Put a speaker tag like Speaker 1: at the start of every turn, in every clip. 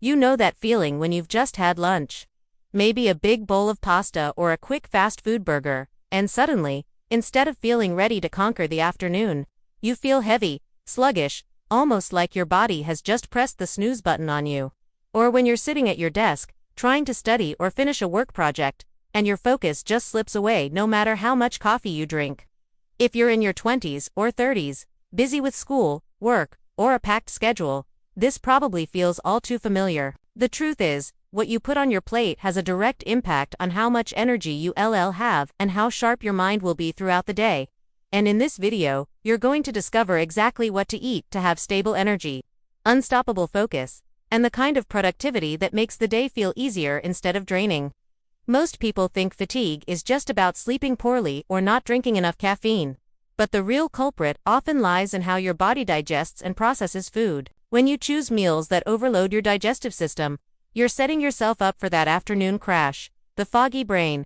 Speaker 1: You know that feeling when you've just had lunch. Maybe a big bowl of pasta or a quick fast food burger, and suddenly, instead of feeling ready to conquer the afternoon, you feel heavy, sluggish, almost like your body has just pressed the snooze button on you. Or when you're sitting at your desk, trying to study or finish a work project, and your focus just slips away no matter how much coffee you drink. If you're in your 20s or 30s, busy with school, work, or a packed schedule, this probably feels all too familiar. The truth is, what you put on your plate has a direct impact on how much energy you have and how sharp your mind will be throughout the day. And in this video, you're going to discover exactly what to eat to have stable energy, unstoppable focus, and the kind of productivity that makes the day feel easier instead of draining. Most people think fatigue is just about sleeping poorly or not drinking enough caffeine. But the real culprit often lies in how your body digests and processes food. When you choose meals that overload your digestive system, you're setting yourself up for that afternoon crash, the foggy brain,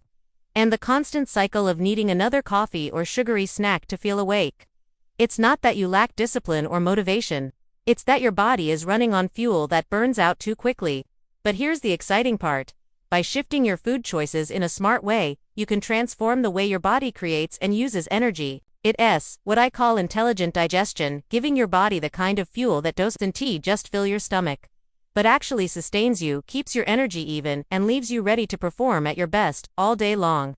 Speaker 1: and the constant cycle of needing another coffee or sugary snack to feel awake. It's not that you lack discipline or motivation, it's that your body is running on fuel that burns out too quickly. But here's the exciting part. By shifting your food choices in a smart way, you can transform the way your body creates and uses energy. It's what I call intelligent digestion, giving your body the kind of fuel that doesn't just fill your stomach, but actually sustains you, keeps your energy even, and leaves you ready to perform at your best all day long.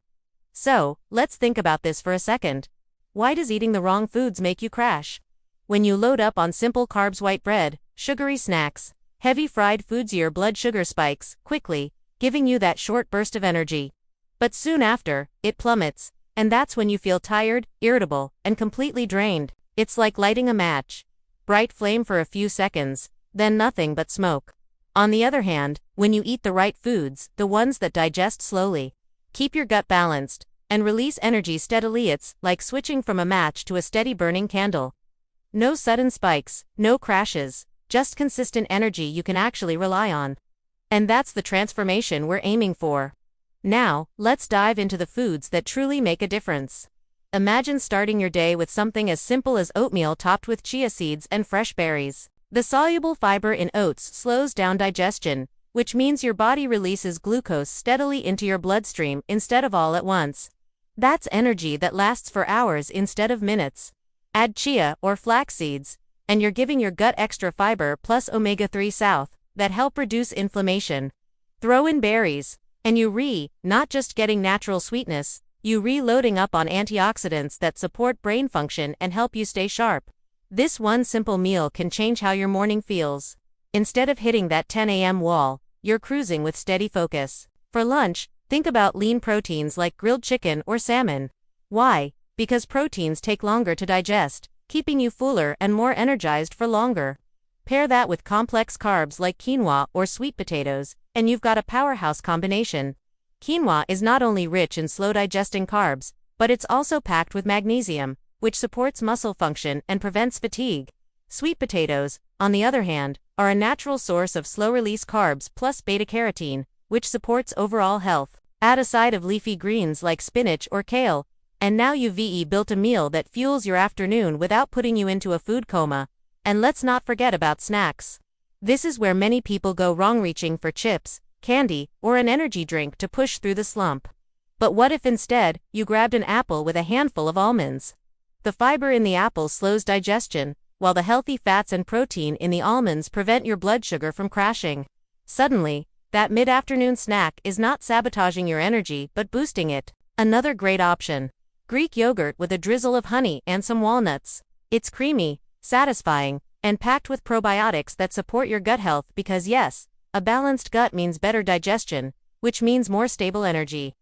Speaker 1: So, let's think about this for a second. Why does eating the wrong foods make you crash? When you load up on simple carbs, white bread, sugary snacks, heavy fried foods, your blood sugar spikes quickly, giving you that short burst of energy. But soon after, it plummets. And that's when you feel tired, irritable, and completely drained. It's like lighting a match. Bright flame for a few seconds, then nothing but smoke. On the other hand, when you eat the right foods, the ones that digest slowly, keep your gut balanced, and release energy steadily, it's like switching from a match to a steady burning candle. No sudden spikes, no crashes, just consistent energy you can actually rely on. And that's the transformation we're aiming for. Now, let's dive into the foods that truly make a difference. Imagine starting your day with something as simple as oatmeal topped with chia seeds and fresh berries. The soluble fiber in oats slows down digestion, which means your body releases glucose steadily into your bloodstream instead of all at once. That's energy that lasts for hours instead of minutes. Add chia or flax seeds, and you're giving your gut extra fiber plus omega-3 that help reduce inflammation. Throw in berries, and you not just getting natural sweetness, you loading up on antioxidants that support brain function and help you stay sharp. This one simple meal can change how your morning feels. Instead of hitting that 10 a.m. wall, you're cruising with steady focus. For lunch, think about lean proteins like grilled chicken or salmon. Why? Because proteins take longer to digest, keeping you fuller and more energized for longer. Pair that with complex carbs like quinoa or sweet potatoes, and you've got a powerhouse combination. Quinoa is not only rich in slow-digesting carbs, but it's also packed with magnesium, which supports muscle function and prevents fatigue. Sweet potatoes, on the other hand, are a natural source of slow-release carbs plus beta-carotene, which supports overall health. Add a side of leafy greens like spinach or kale, and now you've built a meal that fuels your afternoon without putting you into a food coma. And let's not forget about snacks. This is where many people go wrong, reaching for chips, candy, or an energy drink to push through the slump. But what if instead, you grabbed an apple with a handful of almonds? The fiber in the apple slows digestion, while the healthy fats and protein in the almonds prevent your blood sugar from crashing. Suddenly, that mid-afternoon snack is not sabotaging your energy but boosting it. Another great option. Greek yogurt with a drizzle of honey and some walnuts. It's creamy, satisfying, and packed with probiotics that support your gut health because yes, a balanced gut means better digestion, which means more stable energy.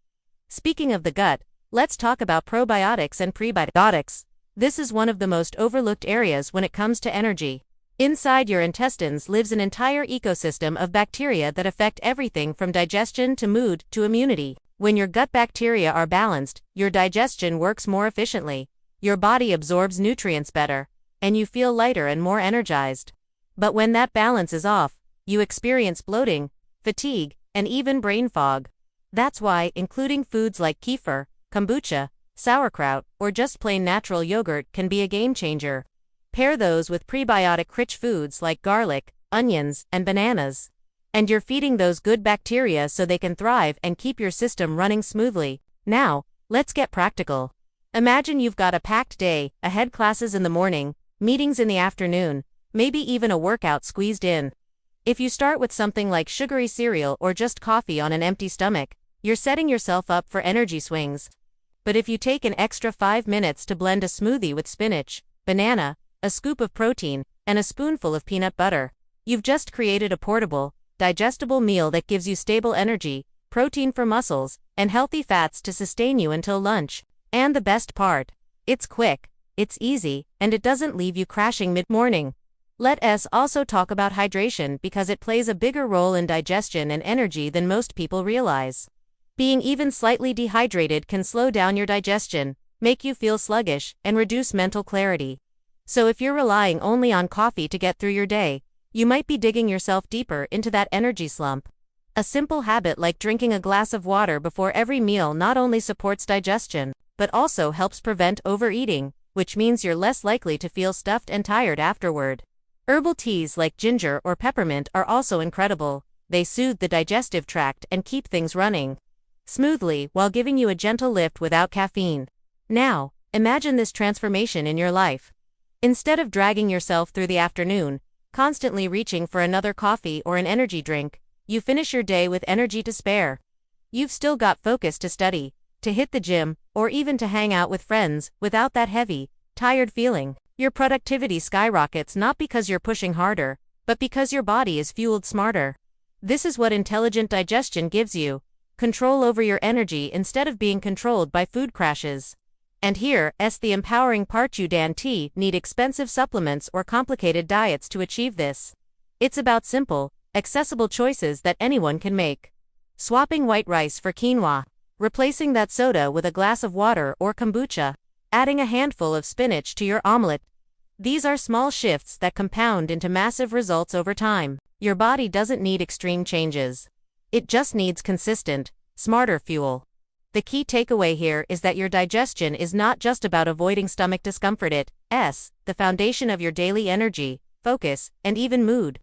Speaker 1: Speaking of the gut, let's talk about probiotics and prebiotics. This is one of the most overlooked areas when it comes to energy. Inside your intestines lives an entire ecosystem of bacteria that affect everything from digestion to mood to immunity. When your gut bacteria are balanced, your digestion works more efficiently, your body absorbs nutrients better, and you feel lighter and more energized. But when that balance is off, you experience bloating, fatigue, and even brain fog. That's why including foods like kefir, kombucha, sauerkraut, or just plain natural yogurt can be a game changer. Pair those with prebiotic-rich foods like garlic, onions, and bananas. And you're feeding those good bacteria so they can thrive and keep your system running smoothly. Now, let's get practical. Imagine you've got a packed day, ahead classes in the morning, meetings in the afternoon, maybe even a workout squeezed in. If you start with something like sugary cereal or just coffee on an empty stomach, you're setting yourself up for energy swings. But if you take an extra 5 minutes to blend a smoothie with spinach, banana, a scoop of protein, and a spoonful of peanut butter, you've just created a portable, digestible meal that gives you stable energy, protein for muscles, and healthy fats to sustain you until lunch. And the best part, it's quick, it's easy, and it doesn't leave you crashing mid-morning. Let us also talk about hydration because it plays a bigger role in digestion and energy than most people realize. Being even slightly dehydrated can slow down your digestion, make you feel sluggish, and reduce mental clarity. So if you're relying only on coffee to get through your day, you might be digging yourself deeper into that energy slump. A simple habit like drinking a glass of water before every meal not only supports digestion, but also helps prevent overeating, which means you're less likely to feel stuffed and tired afterward. Herbal teas like ginger or peppermint are also incredible. They soothe the digestive tract and keep things running smoothly while giving you a gentle lift without caffeine. Now, imagine this transformation in your life. Instead of dragging yourself through the afternoon, constantly reaching for another coffee or an energy drink, you finish your day with energy to spare. You've still got focus to study, to hit the gym, or even to hang out with friends without that heavy, tired feeling. Your productivity skyrockets not because you're pushing harder, but because your body is fueled smarter. This is what intelligent digestion gives you: control over your energy instead of being controlled by food crashes. And here's the empowering part: you don't need expensive supplements or complicated diets to achieve this. It's about simple, accessible choices that anyone can make. Swapping white rice for quinoa, replacing that soda with a glass of water or kombucha, adding a handful of spinach to your omelette. These are small shifts that compound into massive results over time. Your body doesn't need extreme changes. It just needs consistent, smarter fuel. The key takeaway here is that your digestion is not just about avoiding stomach discomfort, it's the foundation of your daily energy, focus, and even mood.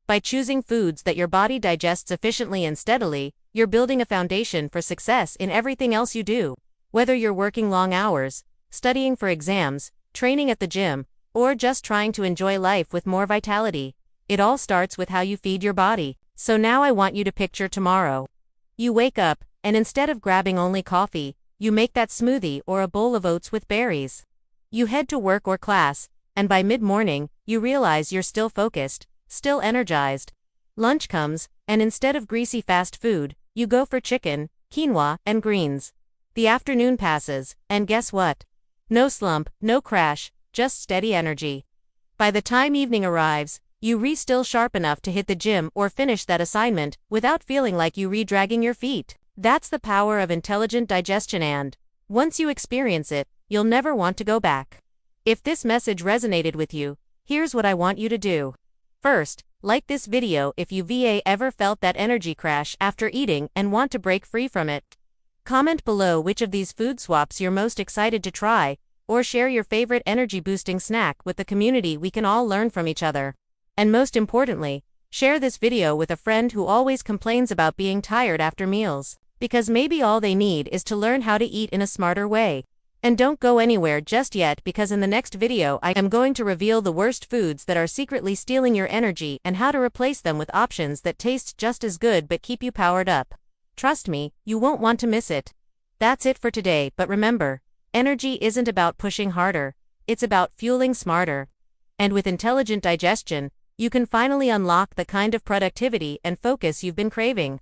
Speaker 1: By choosing foods that your body digests efficiently and steadily, you're building a foundation for success in everything else you do. Whether you're working long hours, studying for exams, training at the gym, or just trying to enjoy life with more vitality, it all starts with how you feed your body. So now I want you to picture tomorrow. You wake up, and instead of grabbing only coffee, you make that smoothie or a bowl of oats with berries. You head to work or class, and by mid-morning, you realize you're still focused, still energized. Lunch comes, and instead of greasy fast food, you go for chicken, quinoa, and greens. The afternoon passes, and guess what? No slump, no crash, just steady energy. By the time evening arrives, you're still sharp enough to hit the gym or finish that assignment without feeling like you're dragging your feet. That's the power of intelligent digestion, and once you experience it, you'll never want to go back. If this message resonated with you, here's what I want you to do. First, like this video if you've ever felt that energy crash after eating and want to break free from it. Comment below which of these food swaps you're most excited to try, or share your favorite energy-boosting snack with the community. We can all learn from each other. And most importantly, share this video with a friend who always complains about being tired after meals, because maybe all they need is to learn how to eat in a smarter way. And don't go anywhere just yet, because in the next video I am going to reveal the worst foods that are secretly stealing your energy and how to replace them with options that taste just as good but keep you powered up. Trust me, you won't want to miss it. That's it for today, but remember, energy isn't about pushing harder, it's about fueling smarter. And with intelligent digestion, you can finally unlock the kind of productivity and focus you've been craving.